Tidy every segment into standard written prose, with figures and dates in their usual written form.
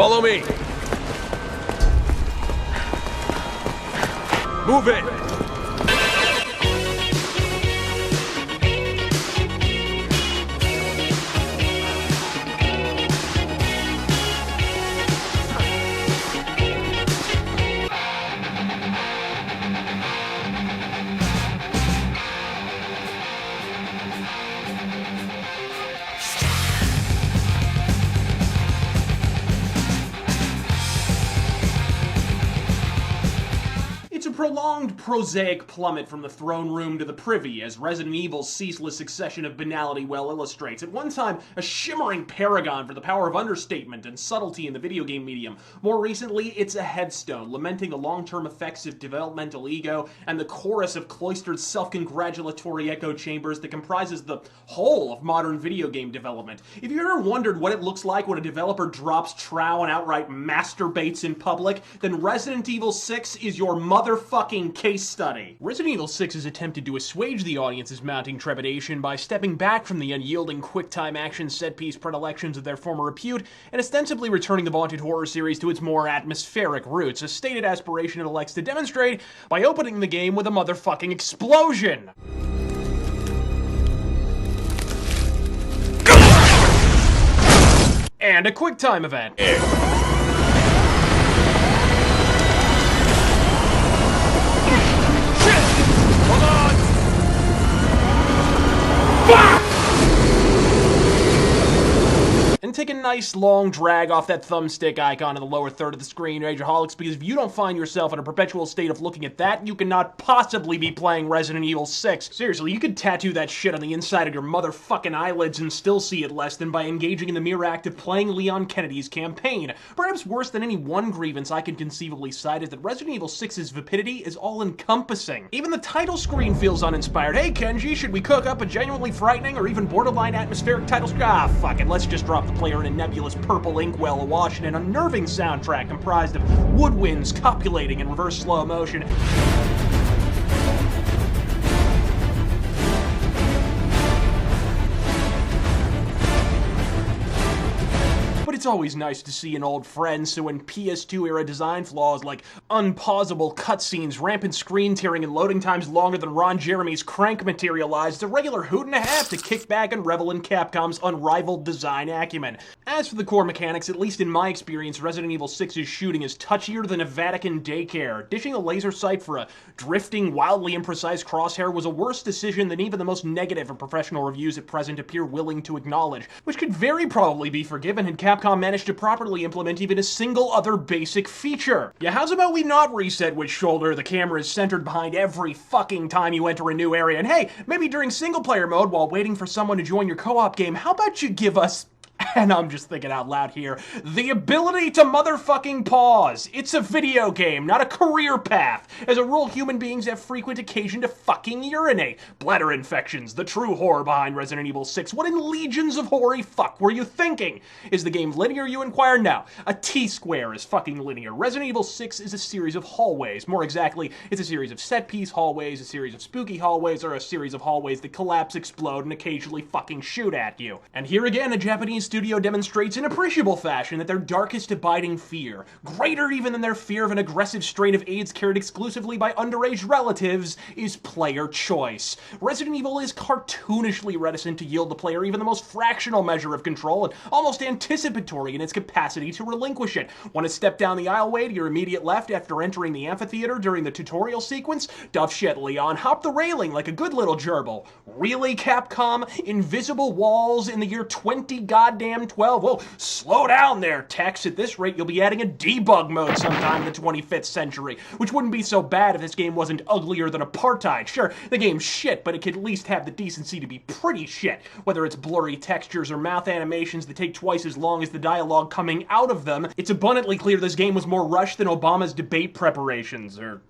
Follow me. Move it. Prolonged prosaic plummet from the throne room to the privy, as Resident Evil's ceaseless succession of banality well illustrates. At one time, a shimmering paragon for the power of understatement and subtlety in the video game medium. More recently, it's a headstone, lamenting the long-term effects of developmental ego and the chorus of cloistered self-congratulatory echo chambers that comprises the whole of modern video game development. If you ever wondered what it looks like when a developer drops trow and outright masturbates in public, then Resident Evil 6 is your motherfucking case study. Resident Evil 6 has attempted to assuage the audience's mounting trepidation by stepping back from the unyielding quick-time action set-piece predilections of their former repute and ostensibly returning the vaunted horror series to its more atmospheric roots, a stated aspiration it elects to demonstrate by opening the game with a motherfucking explosion. And a quick-time event. And take a nice long drag off that thumbstick icon in the lower third of the screen, Rageaholics, because if you don't find yourself in a perpetual state of looking at that, you cannot possibly be playing Resident Evil 6. Seriously, you could tattoo that shit on the inside of your motherfucking eyelids and still see it less than by engaging in the mere act of playing Leon Kennedy's campaign. Perhaps worse than any one grievance I can conceivably cite is that Resident Evil 6's vapidity is all-encompassing. Even the title screen feels uninspired. Hey Kenji, should we cook up a genuinely frightening or even borderline atmospheric title screen? Ah, fuck it, let's just drop the player in a nebulous purple inkwell awash in an unnerving soundtrack comprised of woodwinds copulating in reverse slow motion. But it's always nice to see an old friend, so when PS2-era design flaws like unpausable cutscenes, rampant screen tearing, and loading times longer than Ron Jeremy's Crank materialize, it's a regular hoot and a half to kick back and revel in Capcom's unrivaled design acumen. As for the core mechanics, at least in my experience, Resident Evil 6's shooting is touchier than a Vatican daycare. Dishing a laser sight for a drifting, wildly imprecise crosshair was a worse decision than even the most negative of professional reviews at present appear willing to acknowledge, which could very probably be forgiven had Capcom managed to properly implement even a single other basic feature. Yeah, how's about we not reset which shoulder the camera is centered behind every fucking time you enter a new area? And hey, maybe during single-player mode while waiting for someone to join your co-op game, how about you give us, and I'm just thinking out loud here, the ability to motherfucking pause. It's a video game, not a career path. As a rule, human beings have frequent occasion to fucking urinate. Bladder infections, the true horror behind Resident Evil 6. What in legions of hoary fuck were you thinking? Is the game linear, you inquire? No. A T-square is fucking linear. Resident Evil 6 is a series of hallways. More exactly, it's a series of set-piece hallways, a series of spooky hallways, or a series of hallways that collapse, explode, and occasionally fucking shoot at you. And here again, a Japanese studio demonstrates in appreciable fashion that their darkest abiding fear, greater even than their fear of an aggressive strain of AIDS carried exclusively by underage relatives, is player choice. Resident Evil is cartoonishly reticent to yield the player even the most fractional measure of control and almost anticipatory in its capacity to relinquish it. Want to step down the aisleway to your immediate left after entering the amphitheater during the tutorial sequence? Tough shit, Leon. Hop the railing like a good little gerbil. Really, Capcom? Invisible walls in the year 20 goddamn 12. Whoa, slow down there, Tex. At this rate, you'll be adding a debug mode sometime in the 25th century, which wouldn't be so bad if this game wasn't uglier than apartheid. Sure, the game's shit, but it could at least have the decency to be pretty shit, whether it's blurry textures or mouth animations that take twice as long as the dialogue coming out of them. It's abundantly clear this game was more rushed than Obama's debate preparations, or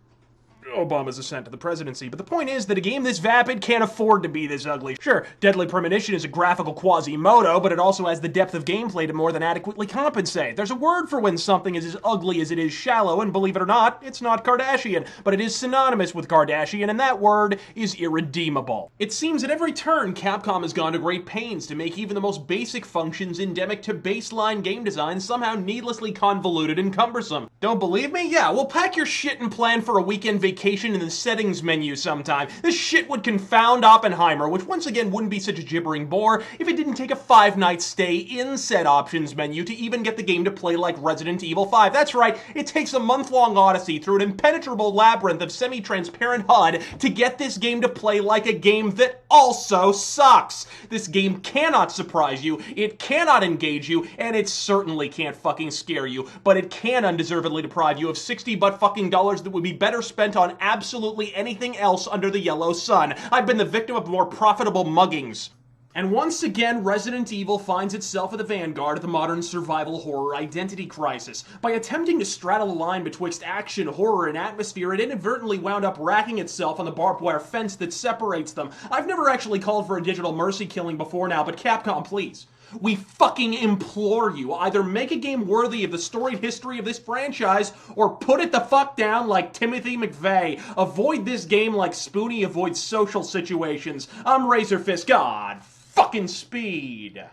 Obama's ascent to the presidency. But the point is that a game this vapid can't afford to be this ugly. Sure, Deadly Premonition is a graphical Quasimodo, but it also has the depth of gameplay to more than adequately compensate. There's a word for when something is as ugly as it is shallow, and believe it or not, it's not Kardashian, but it is synonymous with Kardashian, and that word is irredeemable. It seems at every turn, Capcom has gone to great pains to make even the most basic functions endemic to baseline game design somehow needlessly convoluted and cumbersome. Don't believe me? Yeah, well, pack your shit and plan for a weekend vacation in the settings menu sometime. This shit would confound Oppenheimer, which once again wouldn't be such a gibbering bore if it didn't take a 5-night stay in said options menu to even get the game to play like Resident Evil 5. That's right, it takes a month-long odyssey through an impenetrable labyrinth of semi-transparent HUD to get this game to play like a game that also sucks. This game cannot surprise you, it cannot engage you, and it certainly can't fucking scare you, but it can undeservedly deprive you of $60 that would be better spent on absolutely anything else under the yellow sun. I've been the victim of more profitable muggings. And once again, Resident Evil finds itself at the vanguard of the modern survival horror identity crisis. By attempting to straddle a line betwixt action, horror, and atmosphere, it inadvertently wound up racking itself on the barbed wire fence that separates them. I've never actually called for a digital mercy killing before now, but Capcom, please. We fucking implore you, either make a game worthy of the storied history of this franchise, or put it the fuck down like Timothy McVeigh. Avoid this game like Spoonie avoids social situations. I'm Razorfist God fucking Speed.